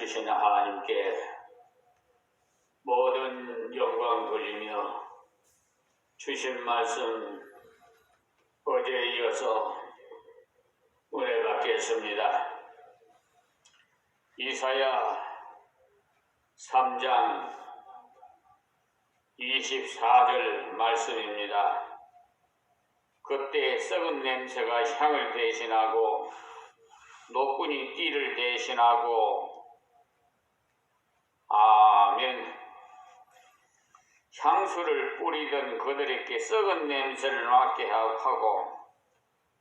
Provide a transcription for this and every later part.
주신 하나님께 모든 영광 돌리며 주신 말씀 어제에 이어서 은혜 받겠습니다. 이사야 3장 24절 말씀입니다. 그때 썩은 냄새가 향을 대신하고 노끈이 띠를 대신하고 아멘. 향수를 뿌리던 그들에게 썩은 냄새를 맡게 하고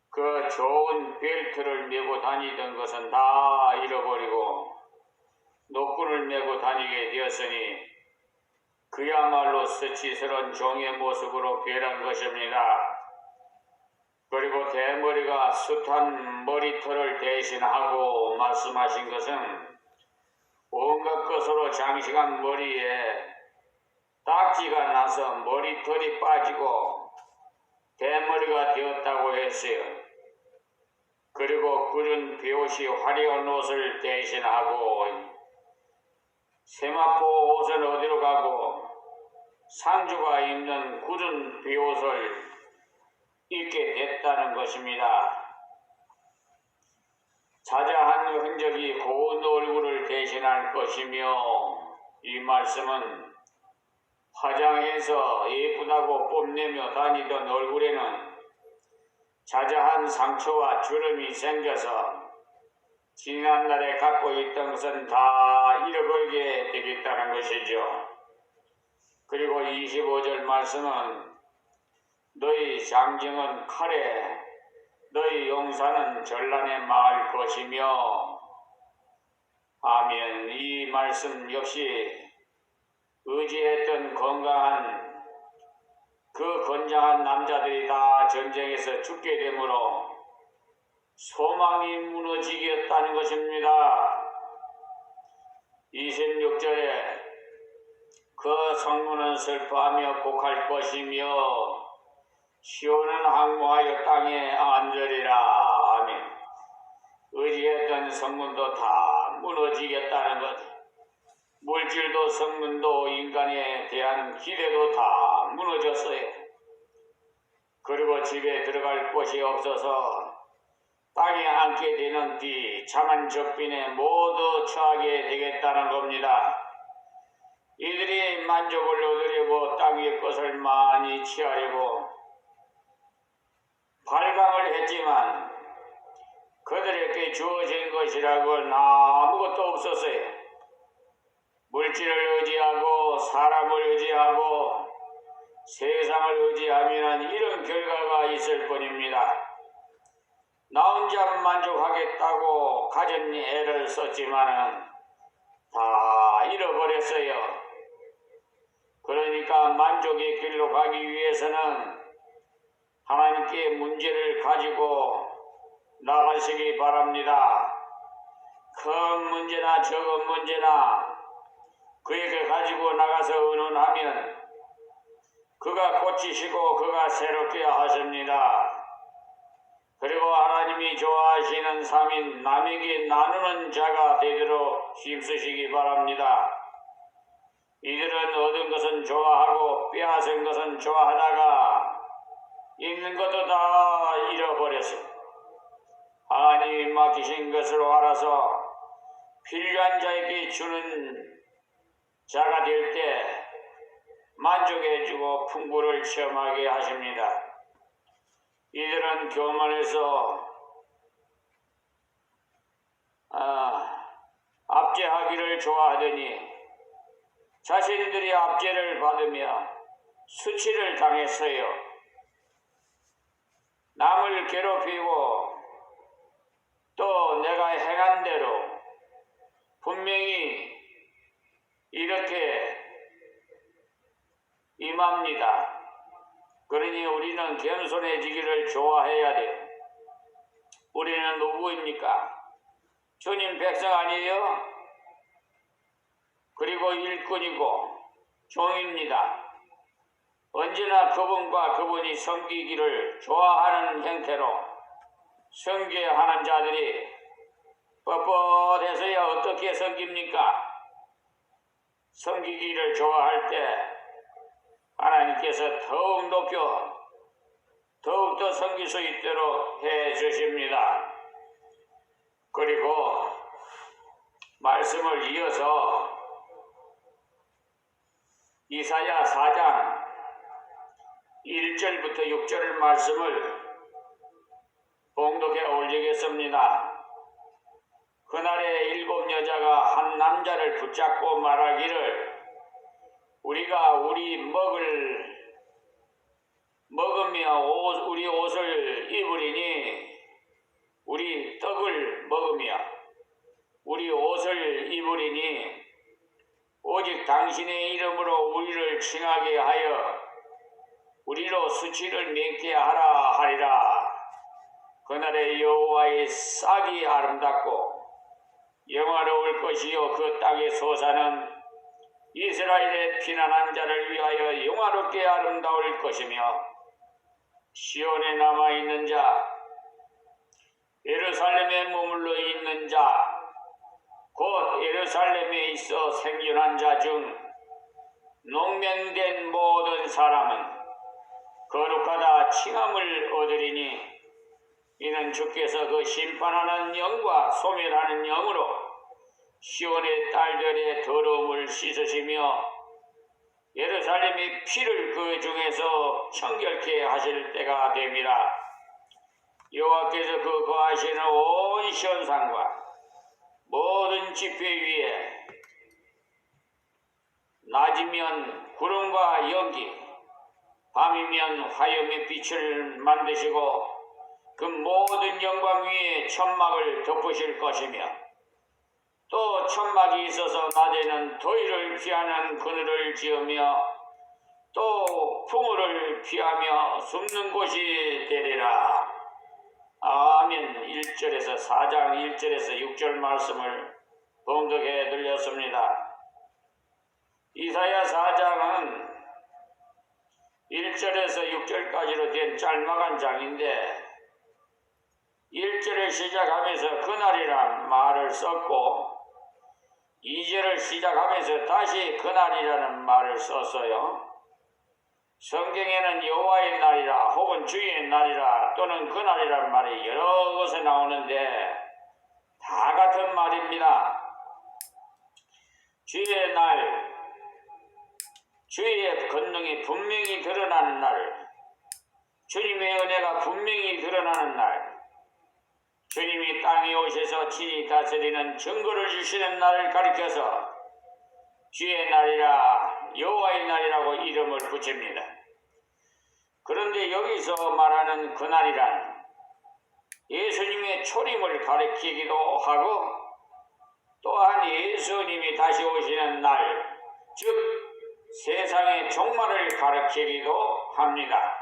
그 좋은 벨트를 메고 다니던 것은 다 잃어버리고 노끈을 메고 다니게 되었으니 그야말로 수치스러운 종의 모습으로 변한 것입니다. 그리고 대머리가 숱한 머리털을 대신하고 말씀하신 것은 온갖 것으로 장식한 머리에 딱지가 나서 머리털이 빠지고 대머리가 되었다고 했어요. 그리고 굳은 베옷이 화려한 옷을 대신하고 세마포 옷은 어디로 가고 상주가 입는 굳은 베옷을 입게 됐다는 것입니다. 자자한 흔적이 고운 얼굴을 대신할 것이며 이 말씀은 화장해서 예쁘다고 뽐내며 다니던 얼굴에는 자자한 상처와 주름이 생겨서 지난날에 갖고 있던 것은 다 잃어버리게 되겠다는 것이죠. 그리고 25절 말씀은 너희 장정은 칼에 너희 용사는 전란에 망할 것이며 아멘. 이 말씀 역시 의지했던 건강한 그 건장한 남자들이 다 전쟁에서 죽게 되므로 소망이 무너지겠다는 것입니다. 26절에 그 성문은 슬퍼하며 곡할 것이며 시온은 항모하여 땅에 앉으리라. 아멘. 의지했던 성문도 다 무너지겠다는 것. 물질도 성문도 인간에 대한 기대도 다 무너졌어요. 그리고 집에 들어갈 곳이 없어서 땅에 앉게 되는 뒤 참한 적빈에 모두 처하게 되겠다는 겁니다. 이들이 만족을 얻으려고 땅 위의 것을 많이 취하려고 발광을 했지만 그들에게 주어진 것이라고는 아무것도 없었어요. 물질을 의지하고 사람을 의지하고 세상을 의지하면 이런 결과가 있을 뿐입니다. 나 혼자 만족하겠다고 가진 애를 썼지만은 다 잃어버렸어요. 그러니까 만족의 길로 가기 위해서는 하나님께 문제를 가지고 나가시기 바랍니다. 큰 문제나 적은 문제나 그에게 가지고 나가서 의논하면 그가 고치시고 그가 새롭게 하십니다. 그리고 하나님이 좋아하시는 삶인 남에게 나누는 자가 되도록 힘쓰시기 바랍니다. 이들은 얻은 것은 좋아하고 빼앗은 것은 좋아하다가 있는 것도 다 잃어버렸어요. 하나님이 맡기신 것으로 알아서 필요한 자에게 주는 자가 될 때 만족해주고 풍부를 체험하게 하십니다. 이들은 교만해서 압제하기를 좋아하더니 자신들이 압제를 받으며 수치를 당했어요. 남을 괴롭히고 또 내가 행한 대로 분명히 이렇게 임합니다. 그러니 우리는 겸손해지기를 좋아해야 돼요. 우리는 누구입니까? 주님 백성 아니에요? 그리고 일꾼이고 종입니다. 언제나 그분과 그분이 섬기기를 좋아하는 형태로 섬겨하는 자들이 뻣뻣해서야 어떻게 섬깁니까? 섬기기를 좋아할 때 하나님께서 더욱 높여 더욱더 섬길 수 있도록 해 주십니다. 그리고 말씀을 이어서 이사야 4장 1절부터 6절 말씀을 봉독해 올리겠습니다. 그날에 7 여자가 한 남자를 붙잡고 말하기를 우리가 우리 먹으며 우리 옷을 입으리니 우리 떡을 먹으며 우리 옷을 입으리니 오직 당신의 이름으로 우리를 칭하게 하여 우리로 수치를 맺게 하라 하리라. 그날에 여호와의 싹이 아름답고 영화로울 것이요 그 땅의 소사는 이스라엘의 피난한 자를 위하여 영화롭게 아름다울 것이며 시온에 남아있는 자 예루살렘에 머물러 있는 자 곧 예루살렘에 있어 생존한 자 중 농면된 모든 사람은 거룩하다 칭함을 얻으리니 이는 주께서 그 심판하는 영과 소멸하는 영으로 시온의 딸들의 더러움을 씻으시며 예루살렘의 피를 그 중에서 청결케 하실 때가 됨이라. 여호와께서 그 거하시는 온 시온산과 모든 지폐 위에 낮이면 구름과 연기 밤이면 화염의 빛을 만드시고 그 모든 영광 위에 천막을 덮으실 것이며 또 천막이 있어서 낮에는 더위를 피하는 그늘을 지으며 또 풍우를 피하며 숨는 곳이 되리라. 아멘. 1절에서 4장 1절에서 6절 말씀을 봉독해 드렸습니다. 이사야 4장은 1절에서 6절까지로 된 짤막한 장인데 1절을 시작하면서 그날이란 말을 썼고 2절을 시작하면서 다시 그날이라는 말을 썼어요. 성경에는 여호와의 날이라 혹은 주의 날이라 또는 그날이라는 말이 여러 곳에 나오는데 다 같은 말입니다. 주의 날, 주의 권능이 분명히 드러나는 날, 주님의 은혜가 분명히 드러나는 날, 주님이 땅에 오셔서 친히 다스리는 증거를 주시는 날을 가리켜서 주의 날이라 여호와의 날이라고 이름을 붙입니다. 그런데 여기서 말하는 그날이란 예수님의 초림을 가리키기도 하고 또한 예수님이 다시 오시는 날, 즉 세상의 종말을 가리키기도 합니다.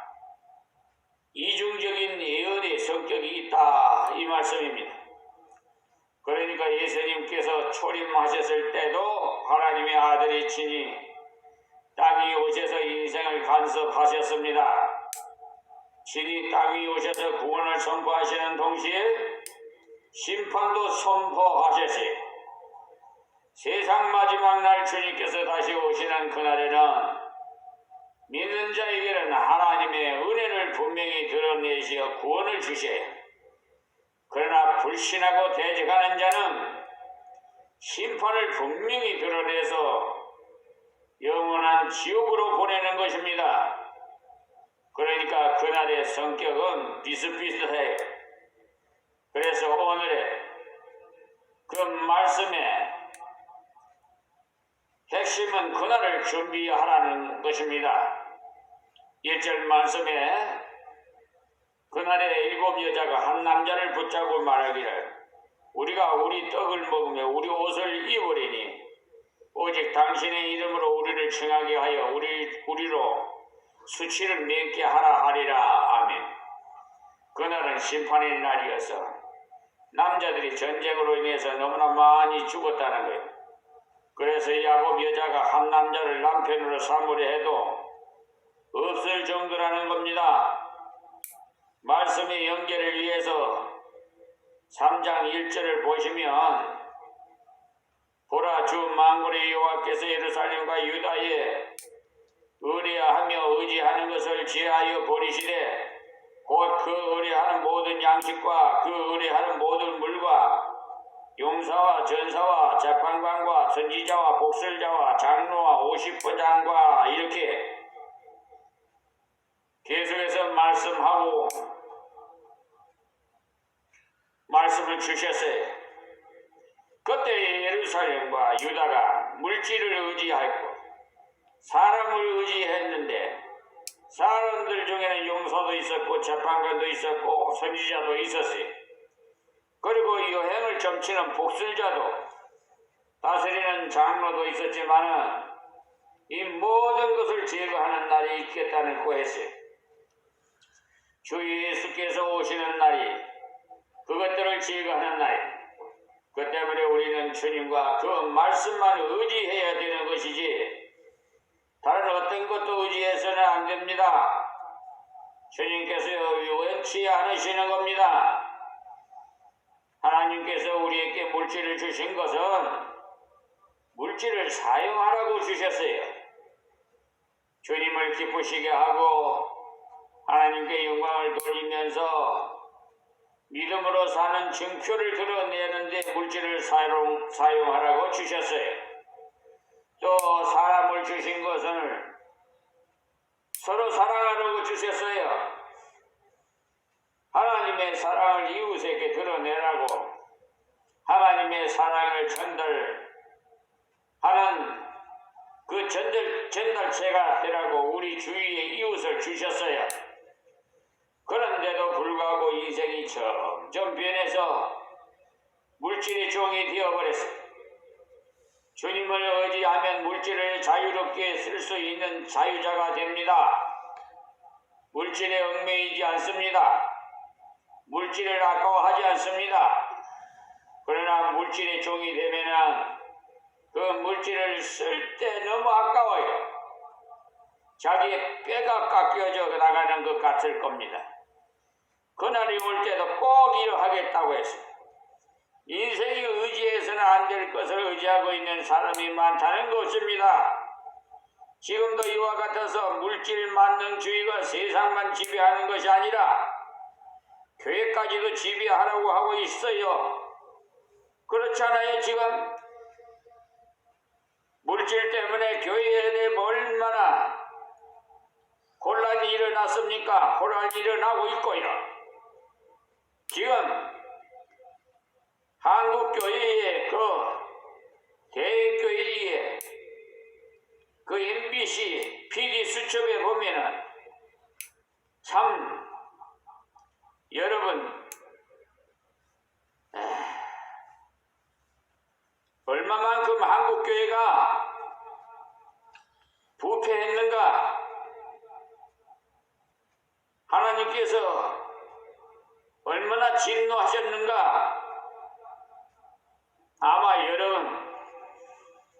이중적인 예언의 성격이 있다 이 말씀입니다. 그러니까 예수님께서 초림하셨을 때도 하나님의 아들이 친히 땅에 오셔서 인생을 간섭하셨습니다. 친히 땅에 오셔서 구원을 선포하시는 동시에 심판도 선포하셨지. 세상 마지막 날 주님께서 다시 오시는 그날에는 믿는 자에게는 하나님의 은혜를 분명히 드러내시어 구원을 주셔요. 그러나 불신하고 대적하는 자는 심판을 분명히 드러내서 영원한 지옥으로 보내는 것입니다. 그러니까 그날의 성격은 비슷비슷해요. 그래서 오늘의 그 말씀의 핵심은 그날을 준비하라는 것입니다. 1절 말씀에 그날에 7 여자가 한 남자를 붙잡고 말하기를 우리가 우리 떡을 먹으며 우리 옷을 입으리니 오직 당신의 이름으로 우리를 칭하게 하여 우리로 수치를 맺게 하라 하리라. 아멘. 그날은 심판의 날이어서 남자들이 전쟁으로 인해서 너무나 많이 죽었다는 거예요. 그래서 야곱 여자가 한 남자를 남편으로 삼으려 해도 없을 정도라는 겁니다. 말씀의 연결을 위해서 3장 1절을 보시면 보라 주 만군의 여호와께서 예루살렘과 유다에 의뢰하며 의지하는 것을 제하여 버리시되 곧 그 의뢰하는 모든 양식과 그 의뢰하는 모든 물과 용사와 전사와 재판관과 선지자와 복술자와 장로와 50부장과 이렇게 계속해서 말씀을 주셨어요. 그때 예루살렘과 유다가 물질을 의지하였고 사람을 의지했는데 사람들 중에는 용사도 있었고 재판관도 있었고 선지자도 있었어요. 그리고 여행을 점치는 복술자도 다스리는 장로도 있었지만은 이 모든 것을 제거하는 날이 있겠다는 거였어요. 주 예수께서 오시는 날이 그것들을 제거하는 날이에요. 그 때문에 우리는 주님과 그 말씀만 의지해야 되는 것이지 다른 어떤 것도 의지해서는 안 됩니다. 주님께서 원치 않으시는 겁니다. 하나님께서 우리에게 물질을 주신 것은 물질을 사용하라고 주셨어요. 주님을 기쁘시게 하고 하나님께 영광을 돌리면서 믿음으로 사는 증표를 드러내는데 물질을 사용하라고 주셨어요. 또 사람을 주신 것을 서로 사랑하라고 주셨어요. 하나님의 사랑을 이웃에게 드러내라고 하나님의 사랑을 전달하는 그 전달체가 되라고 우리 주위에 이웃을 주셨어요. 그런데도 불구하고 인생이 점점 변해서 물질의 종이 되어버렸어요. 주님을 의지하면 물질을 자유롭게 쓸 수 있는 자유자가 됩니다. 물질에 얽매이지 않습니다. 물질을 아까워하지 않습니다. 그러나 물질의 종이 되면은 그 물질을 쓸 때 너무 아까워요. 자기의 뼈가 깎여져 나가는 것 같을 겁니다. 그날이 올 때도 꼭 이러하겠다고 했어요. 인생이 의지해서는 안 될 것을 의지하고 있는 사람이 많다는 것입니다. 지금도 이와 같아서 물질 만능주의가 세상만 지배하는 것이 아니라 교회까지도 지배하라고 하고 있어요. 그렇잖아요. 지금 물질 때문에 교회에 얼마나 혼란이 일어났습니까? 혼란이 일어나고 있고요. 지금 한국교회의 그 대교회의 그 MBC PD 수첩에 보면은 참 여러분 얼마만큼 한국교회가 부패했는가? 하나님께서 얼마나 진노하셨는가? 아마 여러분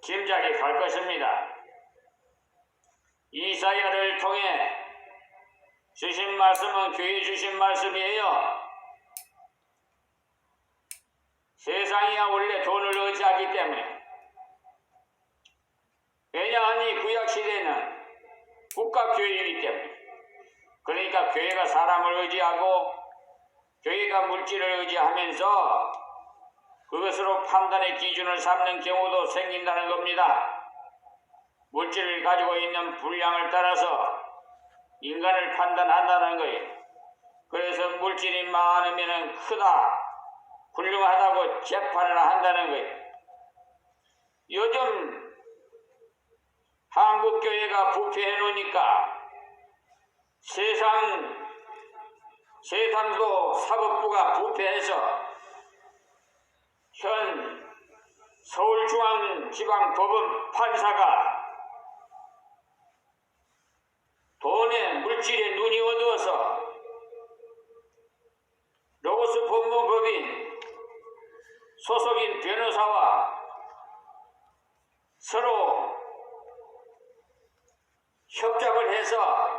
짐작이 갈 것입니다. 이사야를 통해 주신 말씀은 교회에 주신 말씀이에요. 세상이야 원래 돈을 의지하기 때문에. 왜냐하니 구약시대는 국가교회이기 때문에. 그러니까 교회가 사람을 의지하고 교회가 물질을 의지하면서 그것으로 판단의 기준을 삼는 경우도 생긴다는 겁니다. 물질을 가지고 있는 분량을 따라서 인간을 판단한다는 거예요. 그래서 물질이 많으면 크다, 훌륭하다고 재판을 한다는 거예요. 요즘 한국교회가 부패해 놓으니까 세상도 사법부가 부패해서 현 서울중앙지방법원 판사가 돈에 물질에 눈이 어두워서 로고스 법무법인 소속인 변호사와 서로 협작을 해서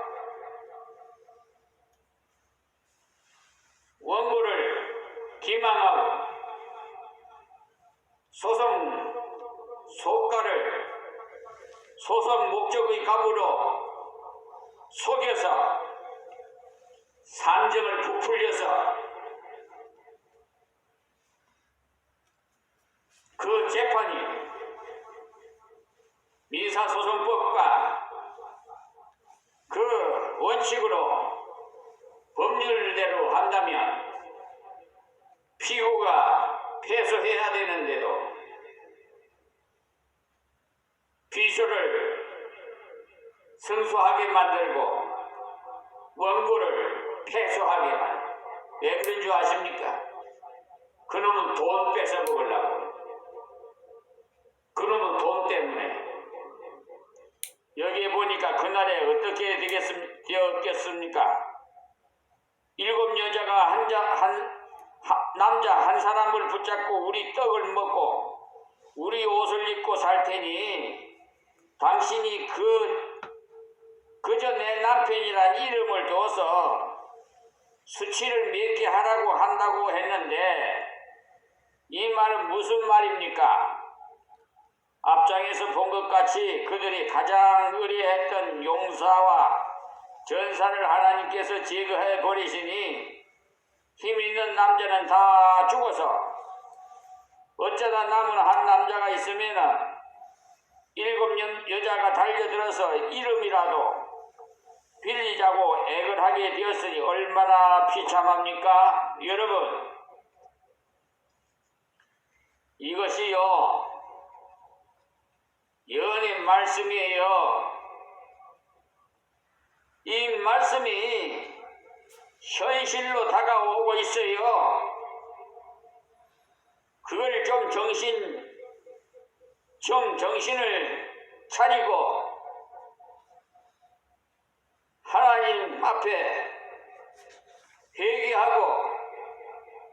원고를 기망하고 소선 목적의 값으로 속여서 산정을 부풀려서 그 재판이 민사소송법과 그 원칙으로 법률대로 한다면 피고가 패소해야 되는데도 피소를 승소하게 만들고 원고를 패소하게 만들고 왜 그런 줄 아십니까? 그놈은 돈 뺏어 먹으려고. 그놈은 돈 때문에. 여기에 보니까 그날에 어떻게 되었겠습니까? 7 여자가 남자 한 사람을 붙잡고 우리 떡을 먹고 우리 옷을 입고 살 테니 당신이 그저 내 남편이란 이름을 둬서 수치를 맺게 하라고 한다고 했는데 이 말은 무슨 말입니까? 앞장에서 본 것 같이 그들이 가장 의뢰했던 용사와 전사를 하나님께서 제거해 버리시니 힘 있는 남자는 다 죽어서 어쩌다 남은 한 남자가 있으면 7 여자가 달려들어서 이름이라도 빌리자고 액을 하게 되었으니 얼마나 비참합니까? 여러분, 이것이요 예언의 말씀이에요. 이 말씀이 현실로 다가오고 있어요. 그걸 좀 정신을 차리고 하나님 앞에 회개하고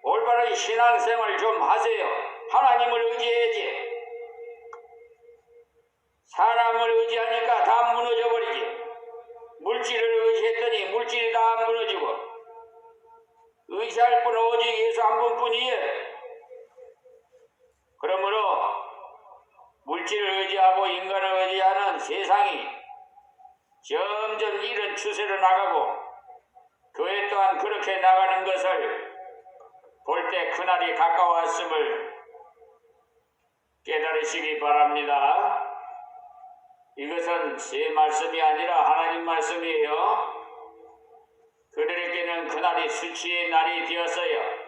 올바른 신앙생활 좀 하세요. 하나님을 의지해야지. 사람을 의지하니까 다 무너져버리지. 물질을 의지했더니 물질이 다 무너지고 의지할 분은 오직 예수 한 분뿐이에요. 그러므로 물질을 의지하고 인간을 의지하는 세상이 점점 이런 추세로 나가고 교회 또한 그렇게 나가는 것을 볼 때 그날이 가까웠음을 깨달으시기 바랍니다. 이것은 제 말씀이 아니라 하나님 말씀이에요. 그들에게는 그날이 수치의 날이 되었어요.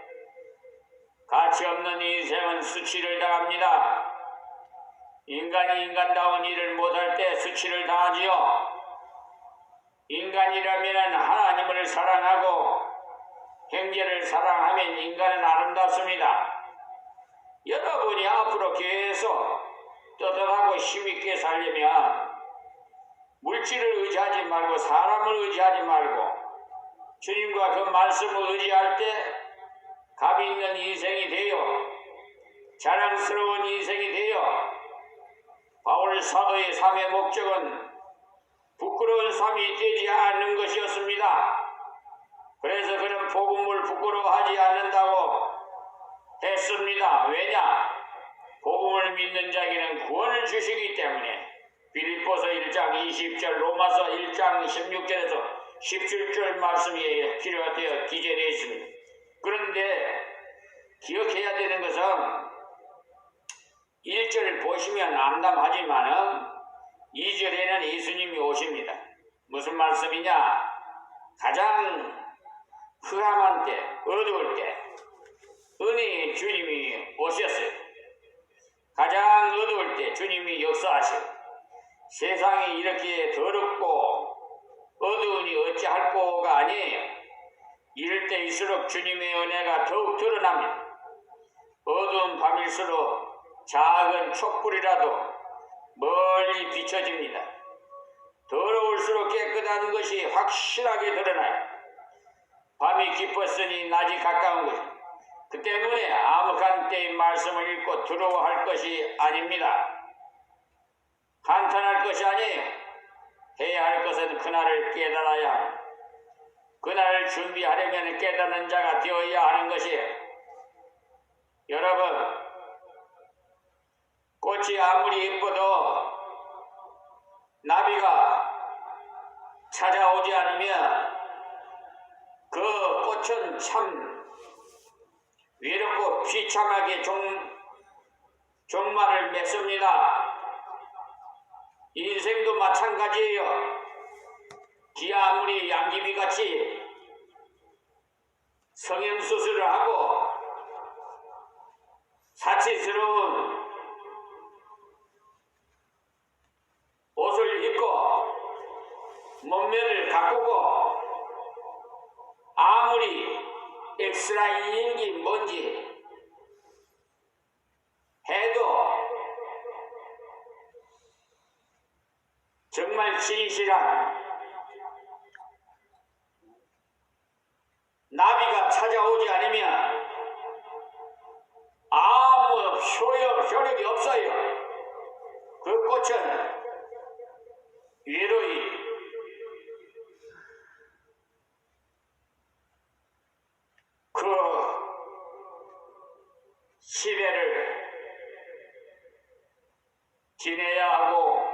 가치 없는 인생은 수치를 당합니다. 인간이 인간다운 일을 못할 때 수치를 당하지요. 인간이라면 하나님을 사랑하고 형제를 사랑하면 인간은 아름답습니다. 여러분이 앞으로 계속 떳떳하고 힘있게 살려면 물질을 의지하지 말고 사람을 의지하지 말고 주님과 그 말씀을 의지할 때 값 있는 인생이 되어 자랑스러운 인생이 되어 바울 사도의 삶의 목적은 부끄러운 삶이 되지 않는 것이었습니다. 그래서 그는 복음을 부끄러워하지 않는다고 했습니다. 왜냐? 복음을 믿는 자에게는 구원을 주시기 때문에. 빌립보서 1장 20절, 로마서 1장 16절에서 17절 말씀이 필요가 되어 기재되어 있습니다. 그런데 기억해야 되는 것은 1절을 보시면 암담하지만은 2절에는 예수님이 오십니다. 무슨 말씀이냐? 가장 흑암한 때, 어두울 때 은혜의 주님이 오셨어요. 가장 어두울 때 주님이 역사하시고 세상이 이렇게 더럽고 어두우니 어찌할꼬가 아니에요. 이럴 때일수록 주님의 은혜가 더욱 드러납니다. 어두운 밤일수록 작은 촛불이라도 멀리 비춰집니다. 더러울수록 깨끗한 것이 확실하게 드러나요. 밤이 깊었으니 낮이 가까운 것. 그 때문에 암흑한 때의 말씀을 읽고 두려워할 것이 아닙니다. 한탄할 것이 아니에요. 해야 할 것은 그날을 깨달아야 합니다. 그날을 준비하려면 깨닫는 자가 되어야 하는 것이에요. 여러분, 꽃이 아무리 예뻐도 나비가 찾아오지 않으면 그 꽃은 참 외롭고 비참하게 종말을 맺습니다. 인생도 마찬가지예요. 기아 아무리 양귀비같이 성형수술을 하고 사치스러운 옷을 입고 몸매를 가꾸고 아무리 엑스라인인지 뭔지 해도 정말 진실한 나비가 찾아오지 않으면 아무 효력이 없어요. 그 꽃은 외로이 그 시대를 지내야 하고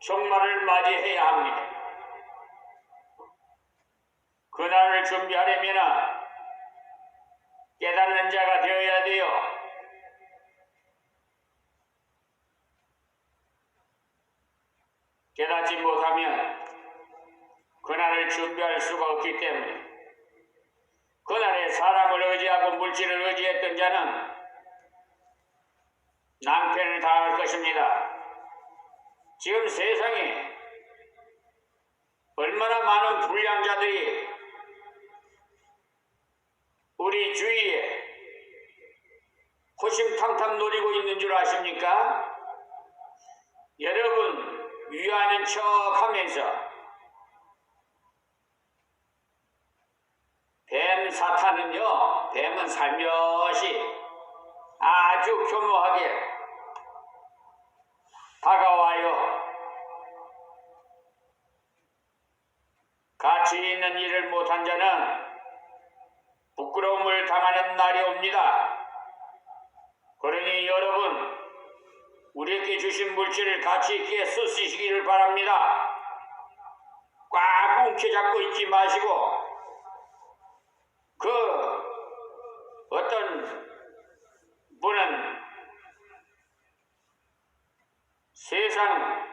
종말을 맞이해야 합니다. 그날을 준비하려면 깨닫는 자가 되어야 돼요. 깨닫지 못하면 그날을 준비할 수가 없기 때문에 그날에 사람을 의지하고 물질을 의지했던 자는 낭패를 당할 것입니다. 지금 세상에 얼마나 많은 불량자들이 우리 주위에 호심탐탐 노리고 있는 줄 아십니까? 여러분 위하는 척 하면서 뱀 사탄은요, 뱀은 살며시 아주 교묘하게 다가와요. 가치 있는 일을 못한 자는 부끄러움을 당하는 날이 옵니다. 그러니 여러분, 우리에게 주신 물질을 가치 있게 쓰시기를 바랍니다. 꽉 움켜잡고 있지 마시고 그 어떤 분은 세상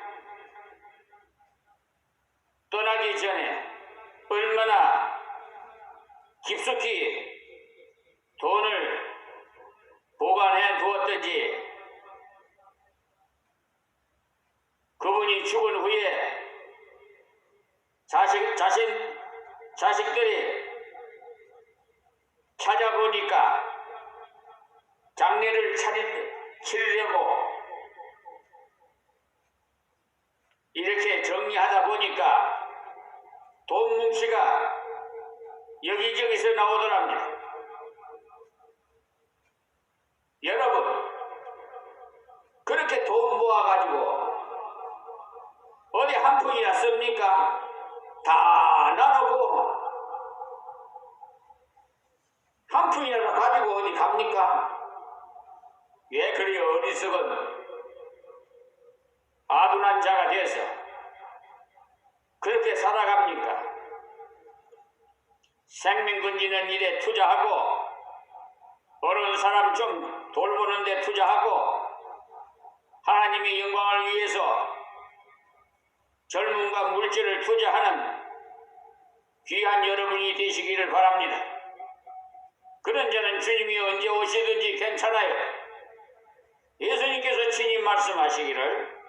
떠나기 전에 얼마나 깊숙이 돈을 보관해 두었든지 그분이 죽은 후에 자식들이 찾아보니까 장례를 치르려고 이렇게 정리하다 보니까 돈 뭉치가 여기저기서 나오더랍니다. 여러분, 그렇게 돈 모아가지고 어디 한 푼이나 씁니까? 다 나누고 한 푼이라도 가지고 어디 갑니까? 왜 그리 어리석은 아둔한 자가 돼서 그렇게 살아갑니까? 생명 건지는 일에 투자하고 어려운 사람 좀 돌보는 데 투자하고 하나님의 영광을 위해서 젊음과 물질을 투자하는 귀한 여러분이 되시기를 바랍니다. 그런 자는 주님이 언제 오시든지 괜찮아요. 예수님께서 친히 말씀하시기를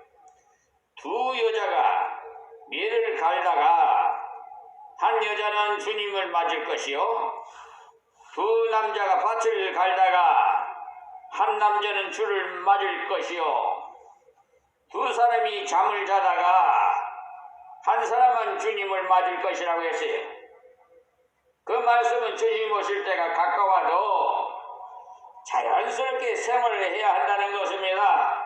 두 여자가 밀을 갈다가 한 여자는 주님을 맞을 것이요 두 남자가 밭을 갈다가 한 남자는 주를 맞을 것이요 두 사람이 잠을 자다가 한 사람은 주님을 맞을 것이라고 했어요. 그 말씀은 주님 오실 때가 가까워도 자연스럽게 생활을 해야 한다는 것입니다.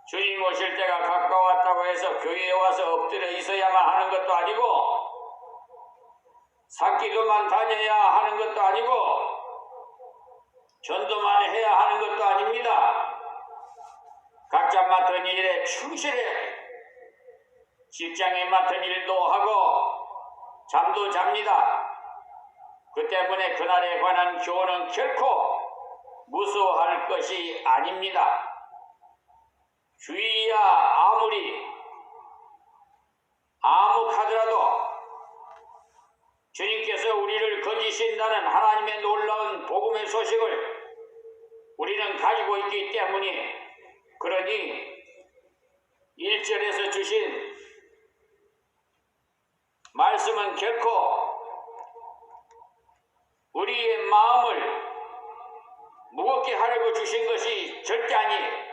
주님 오실 때가 가까웠다고 해서 교회에 와서 엎드려 있어야만 하는 것도 아니고 산기도만 다녀야 하는 것도 아니고 전도만 해야 하는 것도 아닙니다. 각자 맡은 일에 충실해 직장에 맡은 일도 하고 잠도 잡니다. 그 때문에 그날에 관한 교훈은 결코 무서워할 것이 아닙니다. 주위야 아무리 암흑하더라도 주님께서 우리를 건지신다는 하나님의 놀라운 복음의 소식을 우리는 가지고 있기 때문에, 그러니 1절에서 주신 말씀은 결코 우리의 마음을 무겁게 하려고 주신 것이 절대 아니에요.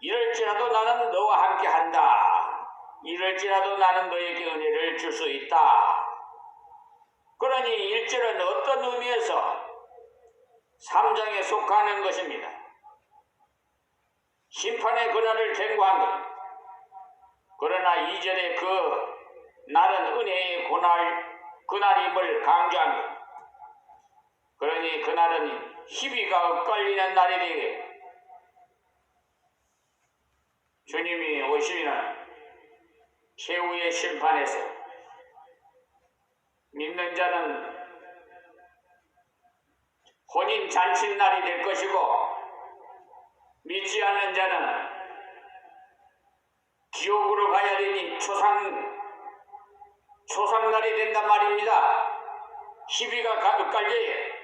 이럴지라도 나는 너와 함께 한다. 이럴지라도 나는 너에게 은혜를 줄 수 있다. 그러니 1절은 어떤 의미에서 3장에 속하는 것입니다. 심판의 그날을 경고한 것. 그러나 2절에 그 날은 은혜의 그날임을 강조한 것. 그러니 그날은 희비가 엇갈리는 날이 되게 주님이 오시면 최후의 심판에서 믿는 자는 혼인 잔칫날이 될 것이고, 믿지 않는 자는 지옥으로 가야 되니 초상날이 된단 말입니다. 희비가 엇갈려요.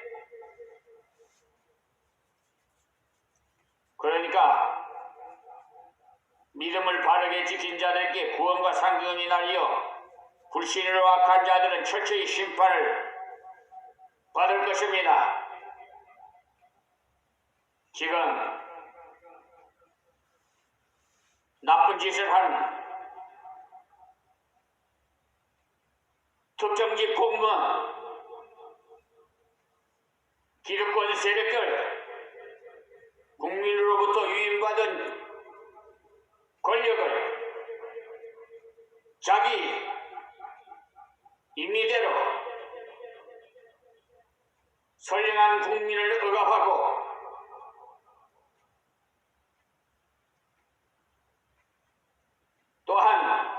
그러니까 믿음을 바르게 지킨 자들에게 구원과 상급이 날이요, 불신으로 악한 자들은 철저히 심판을 받을 것입니다. 지금 나쁜 짓을 한 특정지 공무원, 기득권 세력들, 국민으로부터 유인받은 권력을 자기 임의대로 선량한 국민을 억압하고 또한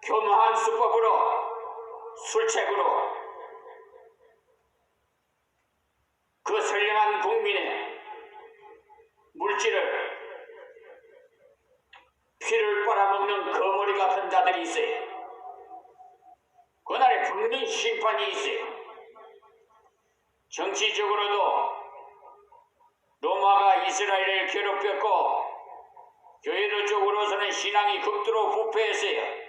교묘한 수법으로, 술책으로 그 선량한 국민의 물질을, 피를 빨아먹는 거머리 같은 자들이 있어요. 그날에 분명히 심판이 있어요. 정치적으로도 로마가 이스라엘을 괴롭혔고, 교회적으로서는 신앙이 극도로 부패했어요.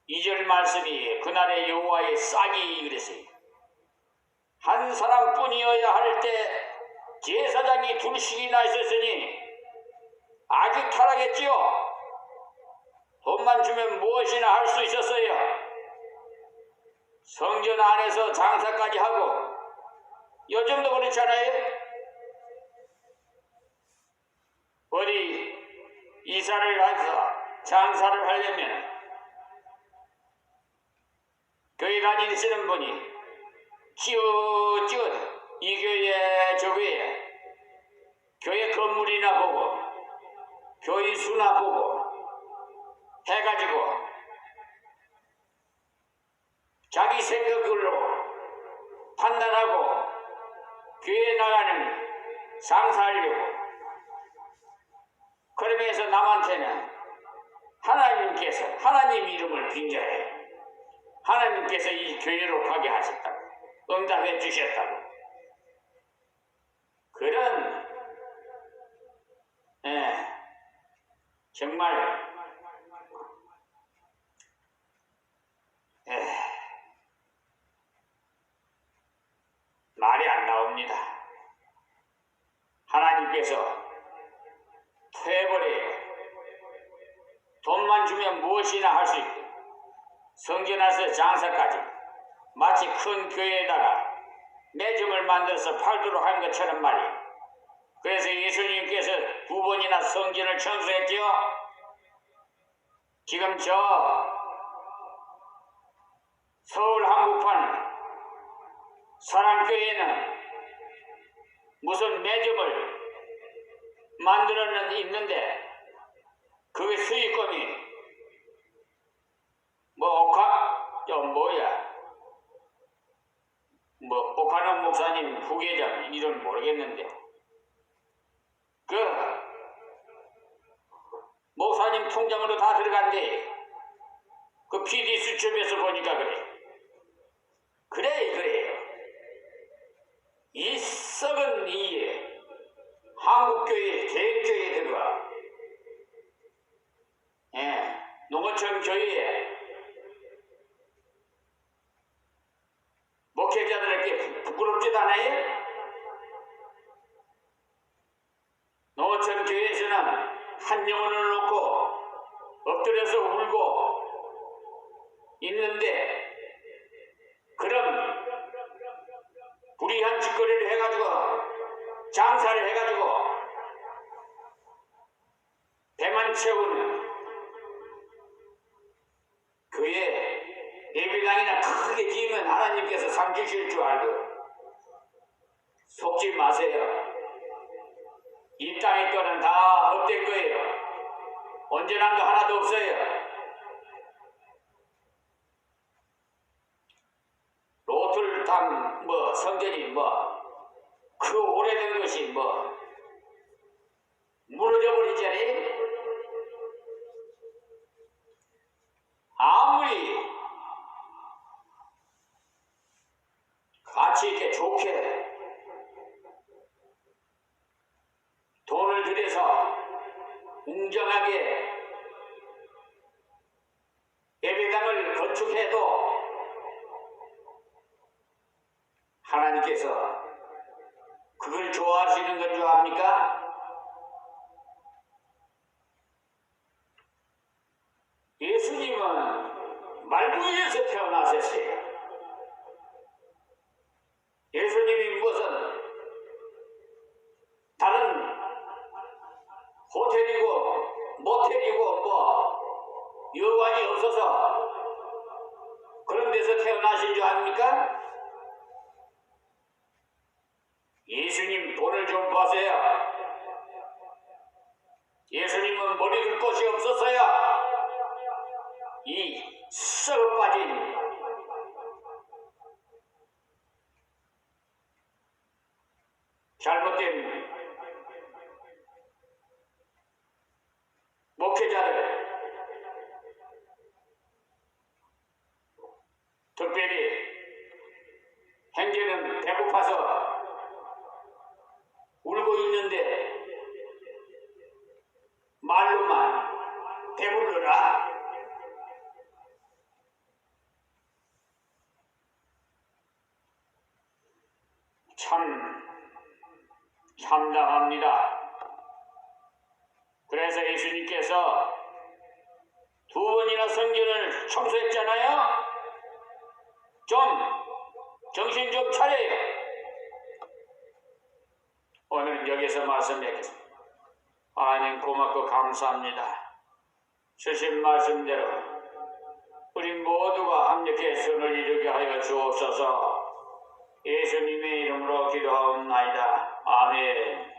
2절 말씀이 그날의 여호와의 싹이 그랬어요. 한 사람뿐이어야 할 때 제사장이 둘씩이나 있었으니 아주 타락했지요. 돈만 주면 무엇이나 할 수 있었어요. 성전 안에서 장사까지 하고, 요즘도 그렇잖아요. 어디 이사를 가서 장사를 하려면 교회 다니시는 분이 찌긋찌긋 이 교회 저 교회 건물이나 보고 교인 수나 보고 해가지고 자기 생각으로 판단하고 교회에 나가는 장사하려고, 그러면서 남한테는 하나님 이름을 빙자해 하나님께서 이 교회로 가게 하셨다고, 응답해 주셨다고, 그런 정말 말이 안 나옵니다. 하나님께서 퇴버려요. 돈만 주면 무엇이나 할 수 있고, 성전 안에서 장사까지 마치 큰 교회에다가 매점을 만들어서 팔도록 한 것처럼 말이에요. 그래서 예수님께서 2번이나 성전을 청소했지요. 지금 저 서울 한복판 사랑교회는 무슨 매점을 만들었는데 있는데 그게 수익금이 저 뭐야? 오카노 목사님 부계장 이름 모르겠는데 그 목사님 통장으로 다 들어간대. 그 PD 수첩에서 보니까 그래요. 이 썩은 이에 한국교회 대교회에 들어가. 예, 농어촌 교회에 목회자들에게 부끄럽지도 않아요? 농어촌 교회에서는 한 영혼을 놓고 엎드려서 울고 있는데 그럼 불의한 짓거리를 해가지고 장사를 해가지고 배만 채우는 교회 예배당이나 크게 지으면 하나님께서 상 주실 줄 알고 속지 마세요. 이 땅의 거는 다 헛된 거예요. 온전한 거 하나도 없어요. 로틀담 성전이 그 오래된 것이 무너져 버리잖아요. 아무리 가치 있게 좋게 돈을 들여서 웅장하게 예배당을 건축해도 하나님께서 그걸 좋아하시는 건 줄 압니까? 예수님은 말구이에서 태어나셨어요. 예수님이 무슨 다른 호텔이고 모텔이고 여관이 없어서 그런 데서 태어나신 줄 압니까? 예수님 돈을 좀 보세요. 예수님은 머리 둘 곳이 없었어요. 이 썩어 빠진 잘못된 목회자들, 특별히 형제는 배고파서 울고 있는데 말로만 배불러라. 참 참담합니다. 그래서 예수님께서 2번이나 성전을 청소했잖아요. 좀 정신 좀 차려요. 오늘은 여기서 말씀드리겠습니다. 하나님 고맙고 감사합니다. 주신 말씀대로 우리 모두가 함께 선을 이루게 하여 주옵소서. 예수님의 이름으로 기도하옵나이다. 아멘.